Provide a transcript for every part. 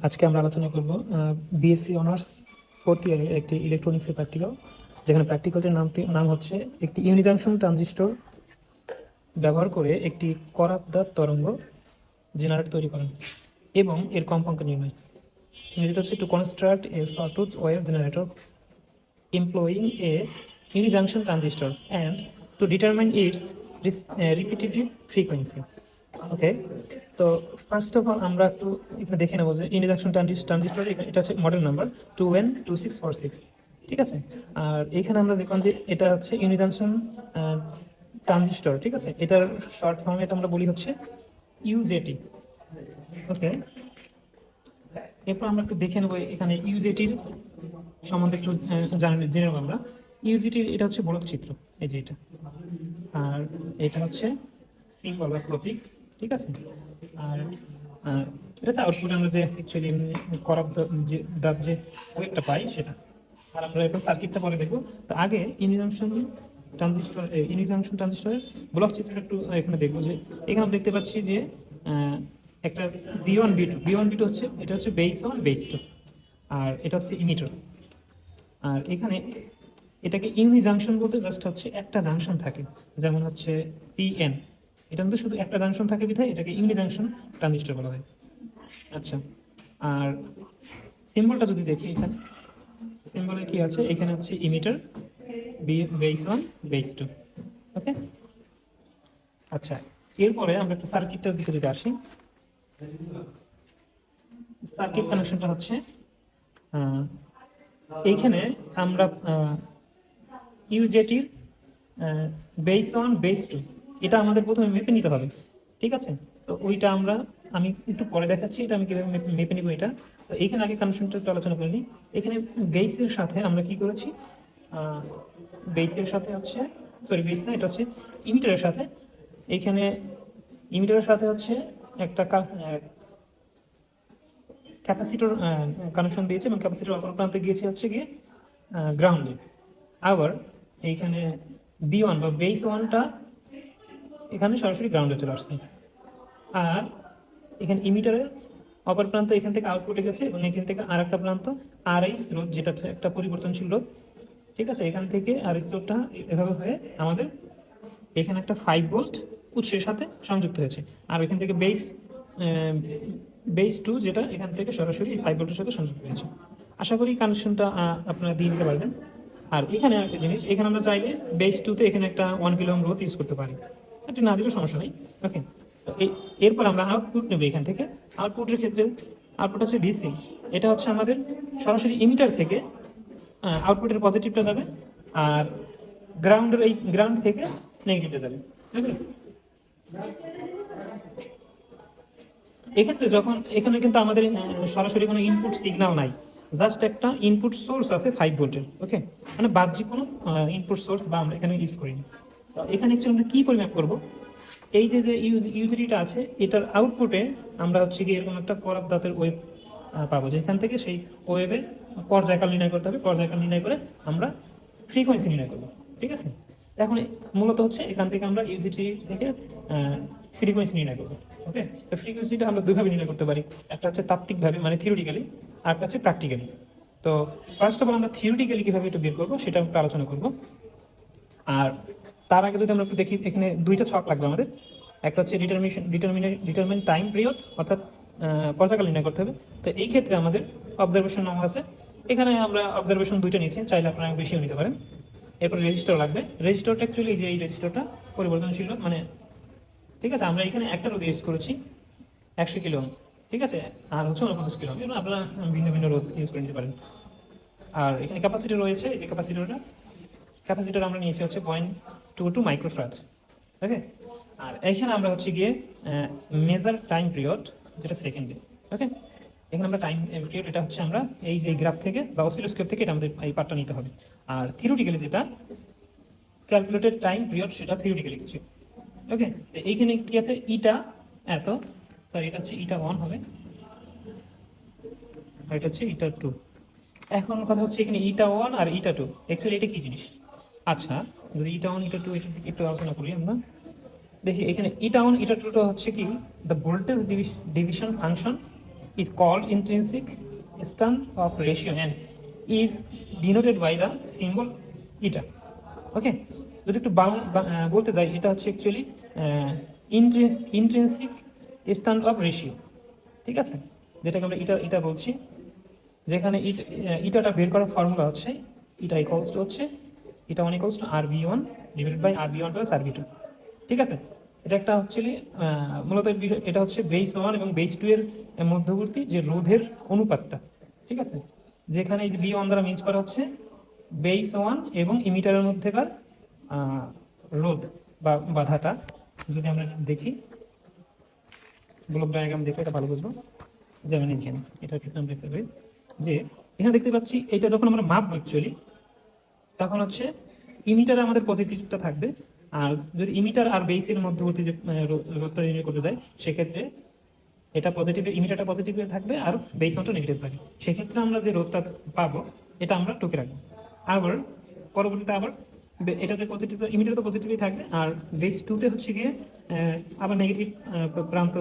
আজকে আমরা আলোচনা করব বিএসসি অনার্স ফোর্থ ইয়ারের একটি ইলেকট্রনিক্সের প্র্যাকটিক্যাল, যেখানে প্র্যাকটিক্যালটির নাম হচ্ছে একটি ইউনিজাংশন ট্রানজিস্টর ব্যবহার করে একটি করাপদার তরঙ্গ জেনারেটর তৈরি করেন এবং এর কম্পাঙ্ক নির্ণয়। ইংরেজিতে হচ্ছে to construct a sawtooth wave generator employing a unijunction transistor and to determine its repetitive frequency. ওকে, তো ফার্স্ট অফ অল আমরা একটু এখানে দেখে নেবো যে ইউনিজাংশন ট্রানজিস্টর এটা হচ্ছে মডেল নাম্বার 2N2646, ঠিক আছে। আর এখানে আমরা দেখলাম যে এটা হচ্ছে ইউনিজাংশন ট্রানজিস্টর, ঠিক আছে। এটার শর্ট ফর্ম এটা আমরা বলি হচ্ছে ইউজেটি। ওকে, এরপর আমরা একটু দেখে নেবো এখানে ইউজেটির সম্বন্ধে একটু জেনে নেবো আমরা। ইউজেটির এটা হচ্ছে বলক চিত্র, এই যে এটা, আর এটা হচ্ছে সিম্বল বা প্রতীক, ঠিক আছে। আর এটা হচ্ছে আউটপুট, আমরা যে অ্যাকচুয়ালি করাব যে ওয়েভটা পাই সেটা। আর আমরা এখন সার্কিটটা পরে দেখবো। তো আগে ইউনিজাংশন ট্রানজিস্টরের ব্লক চিত্রটা একটু এখানে দেখবো। যে এখানে দেখতে পাচ্ছি যে একটা B1 B2 হচ্ছে, এটা হচ্ছে বেস 1 বেস 2, আর এটা হচ্ছে ইমিটার। আর এখানে এটাকে ইউনিজাংশন বলতে জাস্ট হচ্ছে একটা জাংশন থাকে, যেমন হচ্ছে PN, এটা মধ্যে শুধু একটা জাংশন থাকে বিধায় এটাকে ইউনিজাংশন ট্রানজিস্টর বলা হয়। আচ্ছা, আর সিম্বলটা যদি দেখি এখানে সিম্বলে কি আছে, এখানে হচ্ছে ইমিটার বেস 1 বেস 2। ওকে, আচ্ছা, এরপরে আমরা একটু সার্কিটটার দিকে যদি আসি। সার্কিট কানেকশনটা হচ্ছে এইখানে আমরা ইউজেটির বেস 1 বেস 2 এটা আমাদের প্রথমে মেপে নিতে হবে, ঠিক আছে। তো ওইটা আমি একটু পরে দেখাচ্ছি এটা আমি কিভাবে মেপে নিব এটা। তো এইখানে আগে কানেকশনটা একটু আলোচনা করে নিই। এখানে বেসের সাথে আমরা কি করেছি, বেসের সাথে হচ্ছে বেস না, এটা হচ্ছে ইমিটারের সাথে। এইখানে ইমিটারের সাথে হচ্ছে একটা ক্যাপাসিটর কানেকশন দিয়েছে এবং ক্যাপাসিটর অপর প্রান্তে গিয়েছে হচ্ছে গিয়ে গ্রাউন্ডে। আবার এইখানে B1 বা বেস 1টা এখানে সরাসরি গ্রাউন্ডে চলে আসছে। আর এখানে ইমিটারের অপর প্রান্ত এখান থেকে আউটপুটে গেছে এবং এখান থেকে আর একটা প্রান্ত RS রোধ, যেটা একটা পরিবর্তনশীল রোধ, ঠিক আছে। এখান থেকে RS রোধটা এভাবে হয়ে আমাদের এখানে একটা 5 ভোল্ট উৎসের সাথে সংযুক্ত হয়েছে। আর এখান থেকে বেস 2 যেটা এখান থেকে সরাসরি 5 ভোল্টের সাথে সংযুক্ত হয়েছে। আশা করি কানেকশনটা আপনারা দিয়ে নিতে পারবেন। আর এখানে একটা জিনিস, এখানে আমরা চাইলে বেস 2তে এখানে একটা 1 কিলো ওহম রোধ ইউজ করতে পারি, এটা না দিলেও সমস্যা নেই। ওকে, এরপর আমরা আউটপুট নেব। এখান থেকে আউটপুটের ক্ষেত্রে আউটপুট হচ্ছে ডিসি, এটা হচ্ছে আমাদের সরাসরি ইমিটার থেকে আউটপুটের পজিটিভটা যাবে, আর গ্রাউন্ড থেকে নেগেটিভটা যাবে। এক্ষেত্রে যখন এখানে কিন্তু আমাদের সরাসরি কোনো ইনপুট সিগন্যাল নাই, জাস্ট একটা ইনপুট সোর্স আছে 5 ভোল্টের। ওকে, মানে বাহ্যিক কোনো ইনপুট সোর্স বা আমরা এখানে ইউজ করিনি। তো এখানে অ্যাকচুয়ালি আমরা কী পরিমাপ করবো, এই যে ইউজিটিটা আছে এটার আউটপুটে আমরা হচ্ছে কি এরকম একটা করাত দাঁতের ওয়েভ পাবো, যেখান থেকে সেই ওয়েভের পর্যায়কাল নির্ণয় করতে হবে। পর্যায়কাল নির্ণয় করে আমরা ফ্রিকোয়েন্সি নির্ণয় করবো, ঠিক আছে। এখন মূলত হচ্ছে এখান থেকে আমরা ইউজিটি থেকে ফ্রিকোয়েন্সি নির্ণয় করবো। ওকে, তো ফ্রিকোয়েন্সিটা আমরা দুইভাবে নির্ণয় করতে পারি, একটা হচ্ছে তাত্ত্বিকভাবে মানে থিওরিটিক্যালি, আর একটা হচ্ছে প্র্যাকটিক্যালি। তো ফার্স্ট অফ অল আমরা থিওরিটিক্যালি কীভাবে এটা বের করবো সেটা আমরা আলোচনা করবো। আর তার আগে যদি আমরা একটু দেখি, এখানে দুইটা ছক লাগবে আমাদের। একটা হচ্ছে ডিটারমিন টাইম পিরিয়ড, অর্থাৎ পর্যায়কাল নির্ণয় করতে হবে। তো এই ক্ষেত্রে আমাদের অবজারভেশন নাম্বার আছে, এখানে আমরা অবজারভেশন দুইটা নিয়েছি, চাইলে আপনারা বেশিও নিতে পারেন। এরপর রেজিস্টার লাগবে। রেজিস্টারটা অ্যাকচুয়ালি যে এই রেজিস্টারটা পরিবর্তনশীল মানে, ঠিক আছে। আমরা এখানে একটা রোধ ইউজ করেছি 100 কিলো ওহম, ঠিক আছে, আর হচ্ছে 49 কিলো ওহম। এবার আপনারা ভিন্ন ভিন্ন রোধ ইউজ করে নিতে পারেন। আর এখানে ক্যাপাসিটি রয়েছে, এই যে ক্যাপাসিটর আমরা নিয়েছি হচ্ছে 0.22 মাইক্রোফ্যারাড। ওকে, আর এখানে আমরা হচ্ছে গিয়ে মেজার টাইম পিরিয়ড, যেটা সেকেন্ডে। ওকে, এখানে আমরা টাইম পিরিয়ড এটা হচ্ছে আমরা এই যে গ্রাফ থেকে বা অসিলোস্কোপ থেকে এটা আমাদের এই পার্টটা নিতে হবে। আর থিওরিটিক্যালি যেটা ক্যালকুলেটেড টাইম পিরিয়ড, সেটা থিওরিটিক্যালি কিছু। ওকে, এইখানে কি আছে, ইটা এত, সরি এটা হচ্ছে ইটা 1 হবে, আর এটা হচ্ছে ইটা 2। এখন কথা হচ্ছে এখানে ইটা 1 আর ইটা 2 অ্যাকচুয়ালি এটা কি জিনিস। আচ্ছা, যদি ইটা 1 ইটা 2 একটু আলোচনা করি আমরা। দেখি এখানে ইটা 1 ইটা 2টা হচ্ছে কি the voltage division function is called intrinsic standoff ratio and is denoted by the symbol eta. ওকে, যদি একটু বলতে যাই, এটা হচ্ছে অ্যাকচুয়ালি ইন্ট্রিনসিক স্ট্যান্ড-অফ রেশিও, ঠিক আছে, যেটাকে আমরা এটা বলছি, যেখানে ইটাটা বের করার ফর্মুলা হচ্ছে ইটা ইকুয়ালস টু হচ্ছে eta one equals to R B one divided by R B one plus R B two, ঠিক আছে। এটা একটা অ্যাকচুয়ালি মূলত বিষয়, এটা হচ্ছে বেস ওয়ান এবং বেস টু এর মধ্যবর্তী যে রোধের অনুপাতটা, ঠিক আছে, যেখানে এই যে বি ওয়ান দ্বারা মিনস করা হচ্ছে বেস ওয়ান এবং ইমিটারের মধ্যেকার রোধ বা বাধাটা। যদি আমরা দেখি ব্লক ডায়াগ্রাম দেখে এটা ভালো বুঝবো, যেমন এখানে এটার ক্ষেত্রে আমরা দেখতে পাই যে এখানে দেখতে পাচ্ছি এটা যখন আমরা মাপবো অ্যাকচুয়ালি, তখন হচ্ছে ইমিটারে আমাদের পজিটিভটা থাকবে, আর যদি ইমিটার আর বেসের মধ্যবর্তী যে রোধটা নির্ণয় করতে যায়, সেক্ষেত্রে এটা পজিটিভ, ইমিটারটা পজিটিভে থাকবে আর বেস ওয়ানটা নেগেটিভ থাকবে। সেক্ষেত্রে আমরা যে রোধটা পাবো এটা আমরা টুকে রাখবো। আবার পরবর্তীতে আবার এটাতে পজিটিভ, ইমিটার তো পজিটিভই থাকবে, আর বেস টুতে হচ্ছে গিয়ে আবার নেগেটিভ প্রান্ত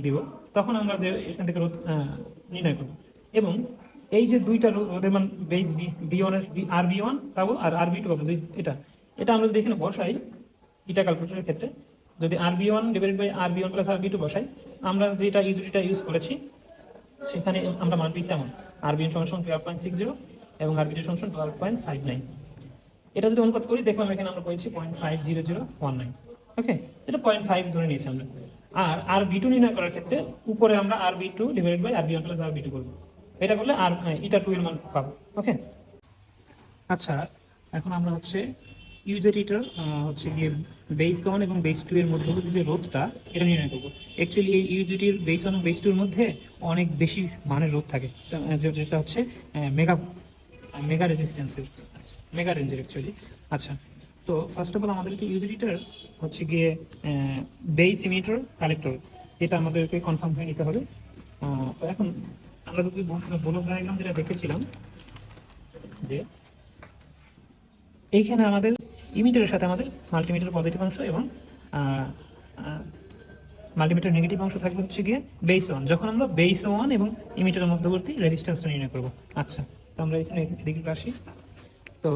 দিব, তখন আমরা যে এখান থেকে রোধ নির্ণয় করবো। এবং এই যে দুইটা রোধের মান বেস বি ওয়ানের আর বি ওয়ান পাবো আর আর বি টু পাবো, এটা আমরা যদি এখানে বসাই ইটা ক্যালকুলেটরের ক্ষেত্রে, যদি R B one divided by R B one plus R B two বসাই, আমরা যেটা ইউজিটা ইউজ করেছি সেখানে আমরা মান পেয়েছি এমন আর বি ওয়ান সমান 12.60 এবং আর বি টু সমান 12.59। এটা যদি অনুপাত করি দেখলাম এখানে আমরা পেয়েছি 0.50019, ওকে, এটা 0.5 ধরে নিয়েছি আমরা। আর আর বি টু নির্ণয় করার ক্ষেত্রে উপরে আমরা R B two divided by R B one plus R B two করবো, এটা করলে আর ইটা টু এর মান পাবো, ওকে। আচ্ছা, এখন আমরা হচ্ছে ইউজেটিটার হচ্ছে গিয়ে বেস ওয়ান এবং বেস টু এর মধ্যবর্তী যে রোধটা এটা নির্ণয় করবো। অ্যাকচুয়ালি এই ইউজেটির বেস ওয়ান এবং বেস টুর মধ্যে অনেক বেশি মানের রোধ থাকে, যেটা হচ্ছে মেগা রেজিস্ট্যান্সের, আচ্ছা, মেগা রেঞ্জের অ্যাকচুয়ালি। আচ্ছা, তো ফার্স্ট অফ অল আমাদেরকে ইউজেটিটার হচ্ছে গিয়ে বেস ইমিটার কালেক্টর, এটা আমাদেরকে কনফার্ম হয়ে নিতে হবে। তো এখন আমরা যদি ব্লক ডায়াগ্রাম যেটা দেখেছিলাম, যে এইখানে আমাদের ইমিটারের সাথে আমাদের মাল্টিমিটার পজিটিভ অংশ এবং মাল্টিমিটার নেগেটিভ অংশ থাকবে হচ্ছে গিয়ে বেস ওয়ান, যখন আমরা বেস ওয়ান এবং ইমিটারের মধ্যবর্তী রেজিস্ট্যান্সটা নির্ণয় করবো। আচ্ছা, তো আমরা এখানে দিকে আসি। তো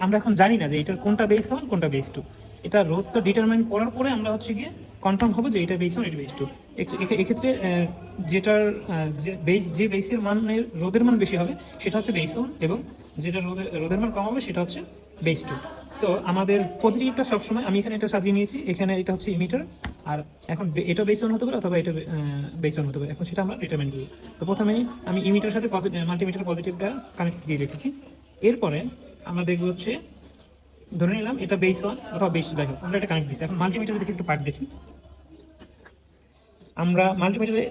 আমরা এখন জানি না যে এটার কোনটা বেস ওয়ান কোনটা বেস টু, এটা রোধটা ডিটারমাইন করার পরে আমরা হচ্ছে গিয়ে কনফার্ম হবে যে এটা বেস ওয়ান এটা বেস টু। এক্ষেত্রে যেটার যে বেসের মানের রোধের মান বেশি হবে সেটা হচ্ছে বেস ওয়ান, এবং যেটা রোধের মান কম হবে সেটা হচ্ছে বেস টু। তো আমাদের পজিটিভটা সবসময়, আমি এখানে এটা সাজিয়ে নিয়েছি, এখানে এটা হচ্ছে ইমিটার, আর এখন এটা বেস ওয়ান হতে পারে অথবা এটা বেস ওয়ান হতে পারে, এখন সেটা আমরা ডিটারমাইন করি। তো প্রথমে আমি ইমিটারের সাথে মাল্টিমিটার পজিটিভটা কানেক্ট দিয়ে রেখেছি। এরপরে আমরা দেখবো হচ্ছে ধরে নিলাম এটা বেস ওয়ান অথবা বেস টু, যাই হোক আমরা এটা কানেক্ট দিচ্ছি। এখন মাল্টিমিটারে দেখি একটু পার্ট দেখি। আমরা মাল্টিমিটারে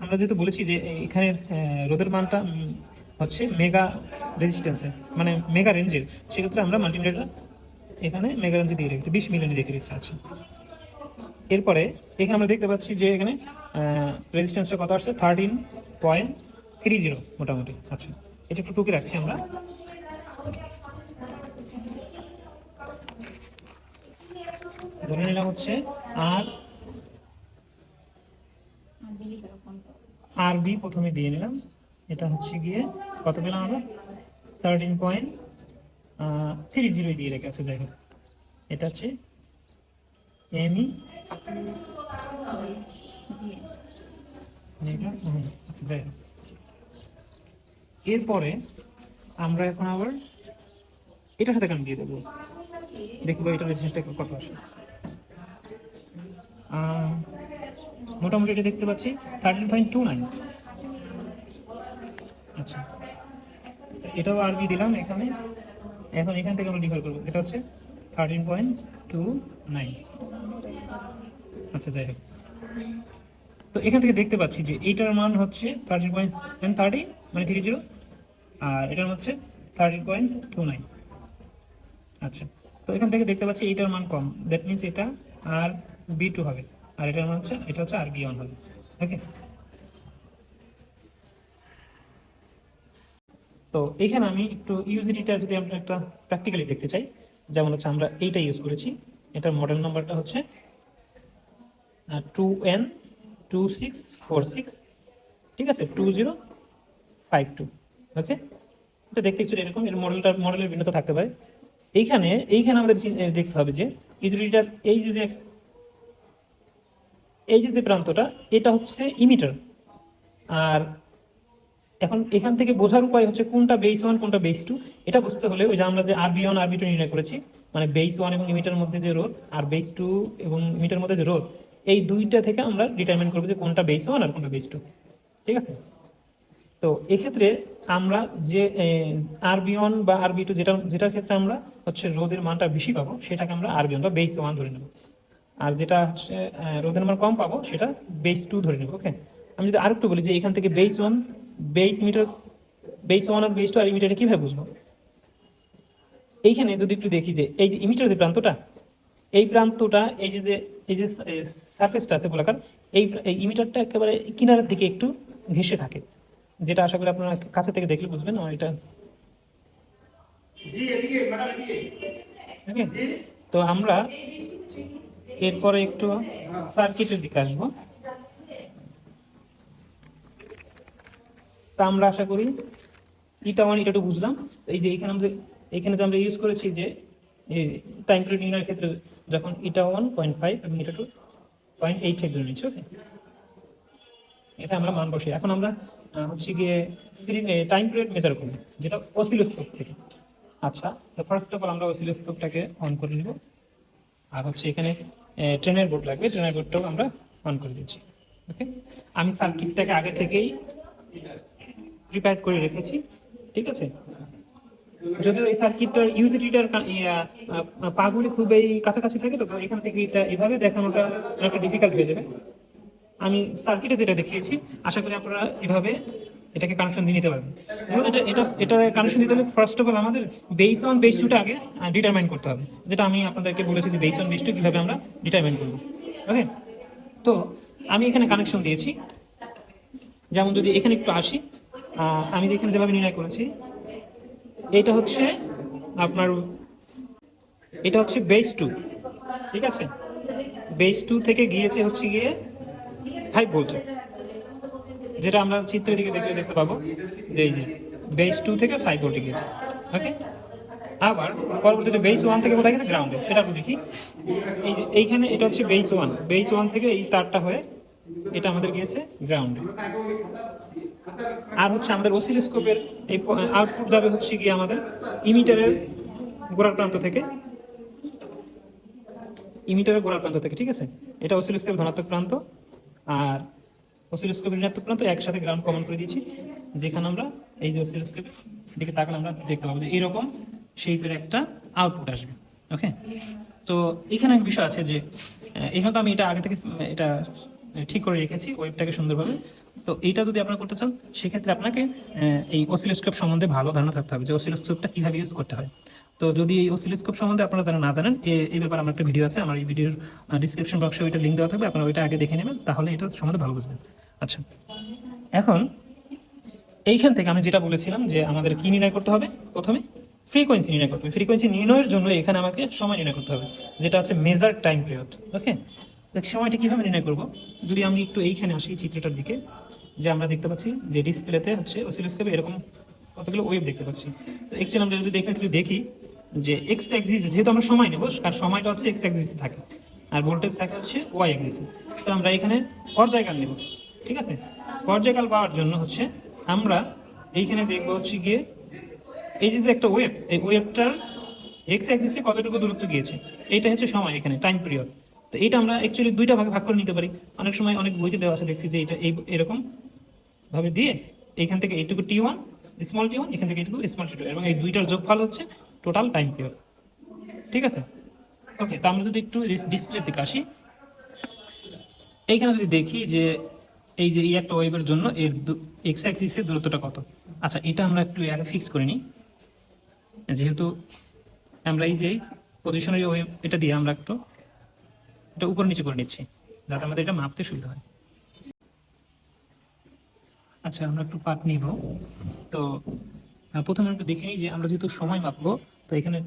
আমরা যেহেতু বলেছি যে এখানে রোধের মানটা হচ্ছে মেগা রেজিস্ট্যান্সের, মানে মেগা রেঞ্জের, সেক্ষেত্রে আমরা মাল্টিমিটারটা এখানে মেগা রেঞ্জে দিয়ে রেখেছি, 20 মিলিয়নে দেখে রেখেছি। আচ্ছা, এরপরে এখানে আমরা দেখতে পাচ্ছি যে এখানে রেজিস্ট্যান্সটা কত আসছে, 13.30 মোটামুটি। আচ্ছা, এটা একটু টুকে রাখছি আমরা। ধরে নিলাম হচ্ছে আর বি প্রথমে দিয়ে নিলাম, এটা হচ্ছে গিয়ে কত পেলাম আমরা, 13.30 দিয়ে রেখে আছে, যাই হোক এটা হচ্ছে এমই। আচ্ছা, যাই হোক এরপরে আমরা এখন আবার এটার সাথে কানেক্ট দিয়ে দেবো, দেখবো এটা রেজিস্ট্যান্সটা কত আসে। মোটামুটি এটা দেখতে পাচ্ছি 13.29। আচ্ছা, এটাও আরবি দিলাম এখানে, এখন এখান থেকে আমরা ডিভাইড করবো, এটা হচ্ছে 13.29। আচ্ছা, যাই হোক, তো এখান থেকে দেখতে পাচ্ছি যে এইটার মান হচ্ছে 13.30 মানে 30, আর এটার হচ্ছে 13.29। আচ্ছা, তো এখান থেকে দেখতে পাচ্ছি এইটার মান কম, দ্যাট মিনস এটা আর বি টু হবে, আর এটার মান হচ্ছে এটা হচ্ছে আর বি ওয়ান হবে, ওকে। তো এখানে আমি একটু ইউজিটিটা যদি আমরা একটা প্র্যাকটিক্যালি দেখতে চাই, যেমন হচ্ছে আমরা এইটা ইউজ করেছি, এটার মডেল নাম্বারটা হচ্ছে 2N2646 ঠিক আছে, 2052। ওকে, এটা দেখতে একটু এরকম, এর মডেলের ভিন্নতা থাকতে পারে। এইখানে আমাদের দেখতে হবে যে ইউটিলিটার এই যে প্রান্তটা, এটা হচ্ছে ইমিটার। আর এখন এখান থেকে বোঝার উপায় হচ্ছে কোনটা বেস 1 কোনটা বেস 2। এটা বুঝতে হলে ওই যে আমরা যে RB1 RB2 নির্ণয় করেছি, মানে বেস 1 এবং ইমিটার মধ্যে যে রোধ আর বেস 2 এবং ইমিটার মধ্যে যে রোধ, এই দুইটা থেকে আমরা ডিটারমাইন করবো যে কোনটা বেস 1 আর কোনটা বেস 2। ঠিক আছে, তো এক্ষেত্রে আমরা যে RB1 বা RB2 যেটার ক্ষেত্রে আমরা হচ্ছে রোধের মানটা বেশি পাবো, সেটাকে আমরা RB1 বা বেস 1 ধরে নেব। আর যেটা হচ্ছে রোধের মান কম পাবো, সেটা বেস 2 ধরে নেব। ওকে, আমি যদি আরেকটু বলি যে এখান থেকে বেস 1 আর বেস 2 আর ইমিটারে কিভাবে বুঝবো? এইখানে যদি একটু দেখি যে এই যে ইমিটার যে প্রান্তটা, এই প্রান্তটা এই যে সারফেসটা আছে গোলাকার, এই ইমিটারটা একেবারে কিনারের দিকে একটু ঘেঁষে থাকে, যেটা আশা করি আপনারা কাছে থেকে দেখলে বুঝবেন। আমার এটা তো আমরা এরপরে একটু সার্কিটের দিকে আসবো। তা আমরা আশা করি ইটা 1 ইটা 2 বুঝলাম। এই যে এখানে যে আমরা ইউজ করেছি যে টাইম পিরিয়ড নির্ণয়ের ক্ষেত্রে, যখন ইটা 1 0.5 এবং ইটা 2 0.8 ধরে নিচ্ছি। ওকে, এটা আমরা মান বসি। এখন আমরা হচ্ছে গিয়ে টাইম পিরিয়ড মেজার করব, যেটা অসিলোস্কোপ থেকে। আচ্ছা, তো ফার্স্ট অফ অল আমরা অসিলোস্কোপটাকে অন করে নিব। আর হচ্ছে এখানে ট্রেনের বোর্ড লাগবে, ট্রেনের বোর্ডটাও আমরা অন করে দিচ্ছি। ওকে, আমি সার্কিটটাকে আগে থেকেই প্রিপেয়ার করে রেখেছি। ঠিক আছে, যদিও এই সার্কিটটার ইউটিলিটার পাগুলি খুবই কাছাকাছি থাকে, তো এখান থেকে এটা এভাবে দেখানোটা একটা ডিফিকাল্ট হয়ে যাবে। আমি সার্কিটে যেটা দেখিয়েছি, আশা করি আপনারা এভাবে এটাকে কানেকশন দিয়ে নিতে পারবেন। এবং এটা কানেকশন দিতে হলে ফার্স্ট অফ অল আমাদের বেস 1 বেস 2টা আগে ডিটারমাইন করতে হবে, যেটা আমি আপনাদেরকে বলেছি যে বেস 1 বেস 2 কিভাবে আমরা ডিটারমাইন করব। ওকে, তো আমি এখানে কানেকশন দিয়েছি। যেমন যদি এখানে একটু আসি, আমি এখানে যেভাবে নির্ণয় করেছি, এটা হচ্ছে আপনার বেস 2। ঠিক আছে, বেস 2 থেকে গিয়েছে হচ্ছে গিয়ে 5 ভোল্টে, যেটা আমরা চিত্রের দিকে দেখতে পাবো যে এই যে বেস 2 থেকে 5 ভোল্টে গিয়েছে। ওকে, আবার পরবর্তীতে বেস 1 থেকে কোথায় গেছে? গ্রাউন্ডে। সেটা আমরা দেখি। এই যে এইখানে এটা হচ্ছে বেস 1 থেকে এই তারটা হয়ে এটা আমাদের গিয়েছে গ্রাউন্ডে। আর হচ্ছে আমাদের অসিলোস্কোপের এই আউটপুট যাবে হচ্ছে গিয়ে আমাদের ইমিটারের গোড়ার প্রান্ত থেকে, ঠিক আছে। এটা অসিলোস্কোপের ধনাত্মক প্রান্ত আর অসিলোস্কোপের ঋণাত্মক প্রান্ত একসাথে গ্রাউন্ড কমন করে দিয়েছি, যেখানে আমরা এই যে অসিলোস্কোপের দিকে তাকালে আমরা দেখতে পাবো যে এরকম শেপের একটা আউটপুট আসবে। ওকে, তো এখানে এক বিষয় আছে যে এখানে তো আমি এটা আগে থেকে এটা ঠিক করে রেখেছি ওয়েবটাকে সুন্দরভাবে। তো এইটা যদি আপনারা করতে চান, সেক্ষেত্রে আপনাকে এই অসিলোস্কোপ সম্বন্ধে ভালো ধারণা থাকতে হবে যে অসিলোস্কোপটা কীভাবে ইউজ করতে হয়। তো যদি এই অসিলোস্কোপ সম্বন্ধে আপনারা যারা না জানেন, এই ব্যাপারে আমার একটা ভিডিও আছে, আমার এই ভিডিওর ডিসক্রিপশন বক্সে ওইটা লিঙ্ক দেওয়া থাকবে, আপনারা ওইটা আগে দেখে নেবেন, তাহলে এটা সম্বন্ধে ভালো বুঝবেন। আচ্ছা, এখন এইখান থেকে আমি যেটা বলেছিলাম যে আমাদের কি নির্ণয় করতে হবে, প্রথমে ফ্রিকোয়েন্সি নির্ণয় করতে হবে। ফ্রিকোয়েন্সি নির্ণয়ের জন্য এখানে আমাকে সময় নির্ণয় করতে হবে, যেটা হচ্ছে মেজার টাইম পিরিয়ড। ওকে, সময়টা কিভাবে নির্ণয় করব? যদি আমি একটু এইখানে আসি চিত্রটার দিকে, যে আমরা দেখতে পাচ্ছি যে ডিসপ্লেতে হচ্ছে অসিলোস্কোপে এরকম কতগুলো ওয়েভ দেখতে পাচ্ছি। তো অ্যাকচুয়ালি আমরা যদি দেখি যে এক্স অ্যাক্সিস, যেহেতু আমরা সময় নেব, আর সময়টা হচ্ছে এক্স অ্যাক্সিসে থাকে আর ভোল্টেজ থাকে হচ্ছে ওয়াই অ্যাক্সিসে। তো আমরা এখানে পর্যায়কাল নেব। ঠিক আছে, পর্যায়কাল পাওয়ার জন্য হচ্ছে আমরা এইখানে দেখবো হচ্ছে গিয়ে এই যে একটা ওয়েভ, এই ওয়েভটার এক্স অ্যাক্সিসে কতটুকু দূরত্ব গিয়েছে, এইটা হচ্ছে সময়, এখানে টাইম পিরিয়ড। তো এটা আমরা অ্যাকচুয়ালি দুইটা ভাগে ভাগ করে নিতে পারি। অনেক সময় অনেক বইতে দেওয়া আছে, দেখছি যে এটা এরকম ভাবে দিয়ে এইখান থেকে এইটুকু T1 স্মল T1, এখান থেকে এইটুকু স্মল T2, এবং এই দুইটার যোগফল হচ্ছে টোটাল টাইম পিরিয়ড। ঠিক আছে, ওকে। তো আমরা যদি একটু ডিসপ্লের দিকে আসি, এইখানে যদি দেখি যে এই যে এই একটা ওয়েভের জন্য এর এক্স অ্যাক্সিসের দূরত্বটা কত। আচ্ছা, এটা আমরা একটু আগে ফিক্স করে নিই, যেহেতু আমরা এই যে পজিশনারি ওয়েভ এটা দিয়ে আমরা একটু এটা উপর নিচে করে নিচ্ছি, যাতে আমাদের এটা মাপতে সুবিধা হয়। আচ্ছা, আমরা একটু পার্ট নিব। তো প্রথমে একটু দেখে নিই যে আমরা যেহেতু সময় মাপবো, তো এখানে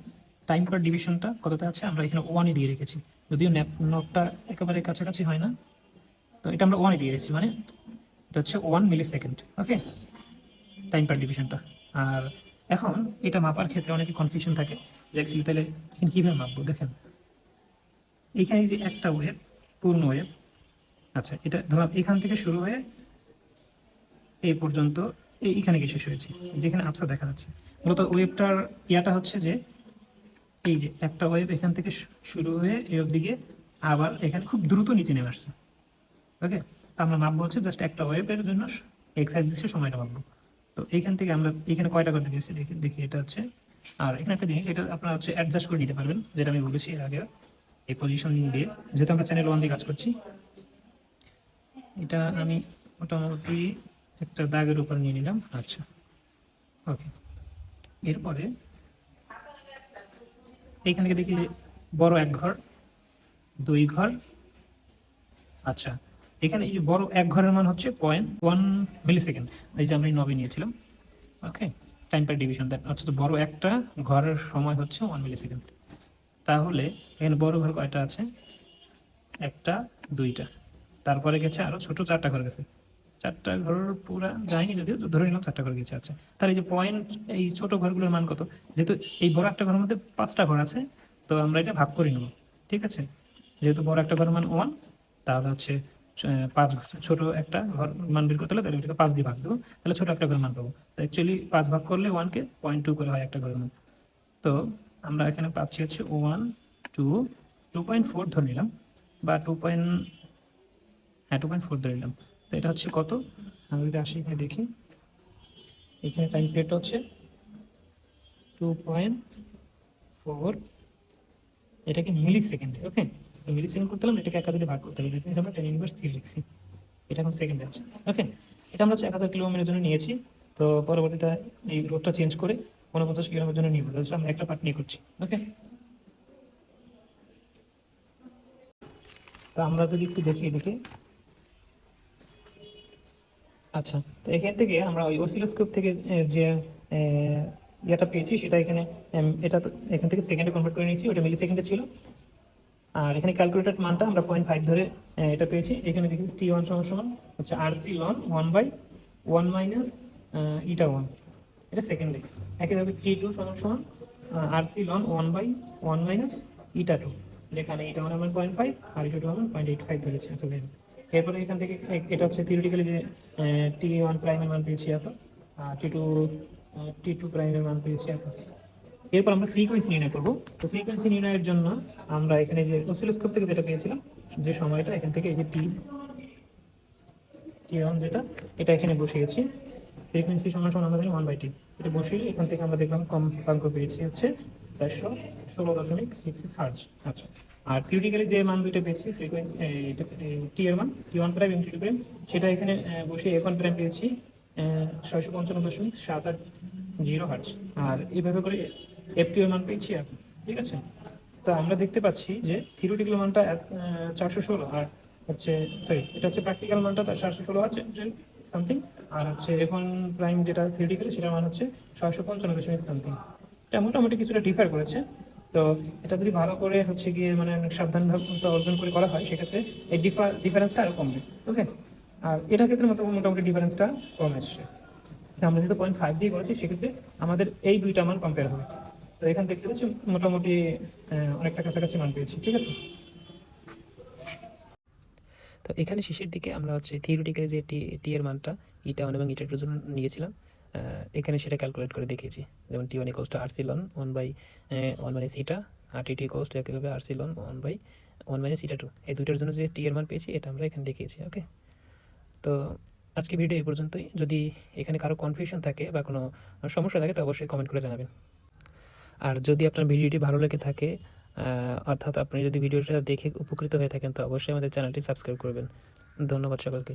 টাইম পার ডিভিশনটা কতটা আছে, আমরা এখানে 1 দিয়ে রেখেছি। যদিও নটটা একেবারে কাছাকাছি হয় না, তো এটা আমরা 1 দিয়ে রেখেছি, মানে এটা হচ্ছে 1 মিলি সেকেন্ড। ওকে, টাইম পার ডিভিশনটা। আর এখন এটা মাপার ক্ষেত্রে অনেকে কনফিউশন থাকে যে অ্যাকচুয়ালি তাহলে এখানে কীভাবে মাপবো। দেখেন এইখানে যে একটা ওয়েভ, পূর্ণ ওয়েভ, আচ্ছা এটা ধরলাম এখান থেকে শুরু হয়ে এই পর্যন্ত এইখানে গিয়ে শেষ হয়েছে, যেখানে আপসা দেখা যাচ্ছে। মূলত ওয়েভটার ইয়াটা হচ্ছে যে এই যে একটা ওয়েভ এখান থেকে শুরু হয়ে এই দিকে আবার এখানে খুব দ্রুত নিচে নেমে আসছে। ওকে, আমরা মাপবো হচ্ছে জাস্ট একটা ওয়েভের জন্য এক্স অ্যাক্সিসে সময়টা মাপবো। তো এইখান থেকে আমরা এখানে কয়টা করতে দিয়েছি দেখি দেখি এটা হচ্ছে। আর এখানে একটা জিনিস, এটা আপনারা হচ্ছে অ্যাডজাস্ট করে নিতে পারবেন, যেটা আমি বলেছি এর আগে এই পজিশন দিয়ে, যেহেতু আমরা চ্যানেল 1 দিয়ে কাজ করছি। এটা আমি মোটামুটি একটা দাগের উপর নিয়ে নিলাম। আচ্ছা, ওকে। এরপরে এইখানে দেখি বড় এক ঘর, দুই ঘর। আচ্ছা, এখানে এই যে বড় এক ঘরের মান হচ্ছে 0.1 মিলি সেকেন্ড, এই যে আমরা নবে নিয়েছিলাম। ওকে, টাইম পার ডিভিশন দ্যাট হচ্ছে তো বড় একটা ঘরের সময় হচ্ছে 1 মিলি সেকেন্ড। তাহলে এখানে বড় ঘর কয়টা আছে? একটা, দুইটা, তারপরে গেছে আরো ছোট চারটা ঘর গেছে। চারটা ঘর পুরা যায়নি, যদিও ধরে নিলাম চারটা ঘর গেছে। আচ্ছা, তাহলে এই যে পয়েন্ট, এই ছোট ঘরগুলোর মান কত? যেহেতু এই বড় একটা ঘরের মধ্যে 5টা ঘর আছে, তো আমরা এটা ভাগ করে নেব। ঠিক আছে, যেহেতু বড় একটা ঘরের মান 1, তাহলে হচ্ছে 5, ছোট একটা ঘর মান বের করতে হলে তাহলে এটাকে 5 দিয়ে ভাগ দেবো, তাহলে ছোট একটা ঘর মান পাবো। তো অ্যাকচুয়ালি 5 ভাগ করলে 1-কে 0.2 করে হয় একটা ঘরের মান। তো আমরা এখানে পাচ্ছি হচ্ছে 1, 2, 2.4 ধরে নিলাম, বা 2.4 ধরে নিলাম। তো এটা হচ্ছে কত? আমরা যদি আসি এখানে দেখি, এখানে টাইম পিরিয়ডটা হচ্ছে 2.4, এটাকে মিলি সেকেন্ডে। ওকে, মিলি সেকেন্ড করতে হলে এটাকে 1000 দিয়ে ভাগ করতে হবে, দ্যাট মিনস আমরা 10^3 লিখছি। এটা এখন সেকেন্ডে আছে। ওকে, এটা আমরা হচ্ছে 1000 কিলোমিটারের জন্য নিয়েছি। তো পরবর্তীতে এই রোডটা চেঞ্জ করে 49 কিলোমিটার জন্য নিব, জাস্ট আমরা একটা পার্ট নিয়ে করছি। ওকে, তো আমরা যদি একটু দেখি এদিকে। আচ্ছা, তো এখান থেকে আমরা ওই অসিলোস্কোপ থেকে যে ইয়েটা পেয়েছি সেটা এখানে এটা এখান থেকে সেকেন্ডে কনভার্ট করে নিয়েছি, ওটা মিলি সেকেন্ডে ছিল। আর এখানে ক্যালকুলেটেড মানটা আমরা 0.5 ধরে এটা পেয়েছি। এখানে দেখি T1 সমান সমান হচ্ছে RC লন 1/1 মাইনাস ইটা 1, এটা সেকেন্ডে। একইভাবে T2 সমান সমান RC লন 1/1 মাইনাস ইটা 2, যেখানে ইটা 1 আমার 0.5 আর ইটা 2 আমার 0.85 ধরেছি। আচ্ছা, এরপরে এখান থেকে এটা হচ্ছে থিওরিটিক্যালি যে T1 প্রাইমের মান পেয়েছি এত, T2 প্রাইমের মান পেয়েছি এত। এরপর আমরা ফ্রিকোয়েন্সি নির্ণয় করবো। তো ফ্রিকোয়েন্সি নির্ণয়ের জন্য আমরা এখানে যে অসিলোস্কোপ থেকে যেটা পেয়েছিলাম, যে সময়টা এখান থেকে এই যে T1 যেটা, এটা এখানে বসিয়েছি। ফ্রিকোয়েন্সি সমান সমান আমরা জানি 1/T, এটা বসিয়ে এখান থেকে আমরা দেখলাম কম্পাঙ্ক পেয়েছি হচ্ছে 416.66 হার্জ। আচ্ছা, আর থিওরিটিক্যালি যে মান দুইটা পেয়েছি ফ্রিকোয়েন্সি, টি এর মান T1 প্রাইম এবং T2 প্রাইম, সেটা এখানে বসিয়ে F1 প্রাইম পেয়েছি 655.780 হার্জ। আর এইভাবে করে F2 এর মান পেয়েছি এখন। ঠিক আছে, তো আমরা দেখতে পাচ্ছি যে থিওরিটিক্যাল মানটা 416, আর হচ্ছে সরি এটা হচ্ছে প্র্যাকটিক্যাল মানটা 416 আছে সামথিং, আর হচ্ছে F1 প্রাইম যেটা থিওরিটিক্যালি সেটার মান হচ্ছে 655 সামথিং। এটা মোটামুটি কিছুটা ডিফার করেছে। তো এটা যদি ভালো করে হচ্ছে গিয়ে মানে অনেক সাবধানভাবে অর্জন করে করা হয়, সেক্ষেত্রে এই ডিফারেন্সটা আরও কমবে। ওকে, আর এটার ক্ষেত্রে মোটামুটি ডিফারেন্সটা কম এসছে। আমরা যেহেতু 0.5 দিয়ে করেছি, সেক্ষেত্রে আমাদের এই দুইটা মান কম্পেয়ার হবে। তো এখান দেখতে পাচ্ছি মোটামুটি অনেকটা কাছাকাছি মান পেয়েছি। ঠিক আছে, তো এখানে শেষের দিকে আমরা হচ্ছে থিওরিটিক্যালি যে টি এর মানটা ইটা 1 এবং ইটা 2 জন্য নিয়েছিলাম, এখানে সেটা ক্যালকুলেট করে দেখিয়েছি। যেমন T1 ইকুয়ালস টু RC লন 1/1 মাইনাস ইটা, আর T2 ইকুয়ালস টু একইভাবে RC লন 1/1 মাইনাস ইটা 2। এই দুইটার জন্য যে টি এর মান পেয়েছি এটা আমরা এখানে দেখিয়েছি। ওকে, তো আজকে ভিডিও এই পর্যন্তই। যদি এখানে কারো কনফিউশন থাকে বা কোনো সমস্যা থাকে তো অবশ্যই কমেন্ট করে জানাবেন। আর যদি আপনার ভিডিওটি ভালো লেগে থাকে, অর্থাৎ আপনি যদি ভিডিওটা দেখে উপকৃত হয়ে থাকেন, তো অবশ্যই আমাদের চ্যানেলটি সাবস্ক্রাইব করবেন। ধন্যবাদ সকলকে।